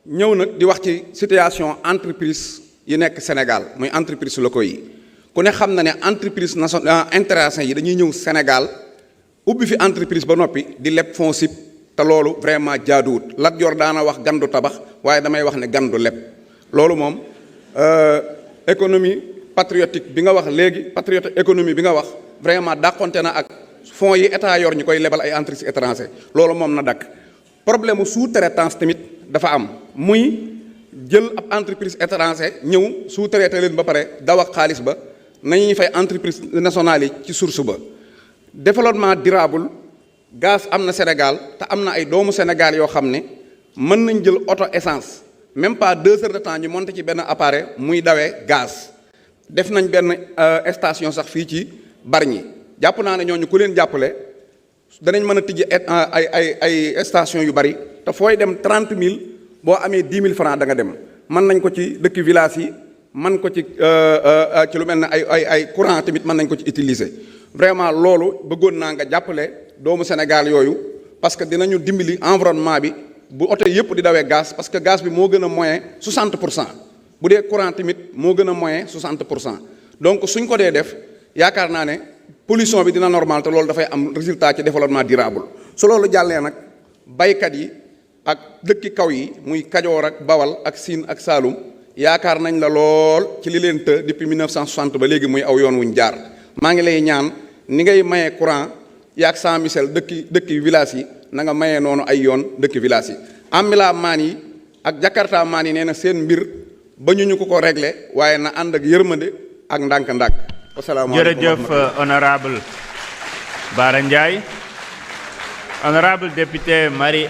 ñëw nag di wax ci situation entreprise yi nekk Sénégal muy entreprise locaux yi ku ne xam na ne entreprise nationale internationale yi dañuy ñëw Sénégal ubbi fi entreprise ba noppi di leb FONSIP te loolu vraiment jaaduwut Lat Joor daana wax gandu tabax waaye damay wax ne gandu leb loolu moom économie patriotique bi nga wax léegi patriote économie bi nga wax vraiment dàqonte na ak fonds yi état yor ñu koy lebal ay entreprises étrangères loolu moom na dakk problème mu sous-traitance tamit dafa am muy jël ab entreprise étranger ñëw sous-traité leen ba pare daw ak xaalis ba nañuy fay entreprise nationale yi ci source ba développement durable gaz am na Sénégal te am na ay doomu Sénégal yoo xam ne mën nañ jël auto essence même pas 2 heures de temps ñu monté ci benn appareil muy dawee gaz def nañ benn station sax fii ci Bargny jàpp naa ne ñooñu ku leen jàppale danañ mën a tijji ay station yu bari te fooy dem 30 000 boo amee 10 000 francs da nga dem mën nañ ko ci dëkk village yi mën ko ci lu mel ne ay courant tamit mën nañ ko ci utiliser vraiment loolu bëggoon naa nga jàppale doomu Sénégal yooyu parce que dinañu dimbali environnement bi bu oto yëpp di dawee gaz parce que gaz bi moo gën a moyen 60 pour cent bu dee courant tamit moo gën a moyen 60 pour cent donc suñ ko dee def yaakaar naa ne pollution bi dina normal te loolu dafay am résultat ci développement durable su loolu jàllee nag baykat yi ak dëkki kaw yi muy Kajoor ak Bawal ak Siin ak Saalum yaakaar nañ la lool ci li leen të depuis 1960 ba léegi muy aw yoon wuñ jaar maa ngi lay ñaan ni ngay mayee courant yaag Saint Michel dëkki village yi na nga mayee noonu ay yoon dëkki village yi ambila maan yi ak Jakarta maan yi nee na seen mbir ba ñu ko réglé waaye na ànd ak yërmande ak ndànk-ndànk. asalaamaaleykum jërëjëf honorable Bara Ndiaye honorable député Marie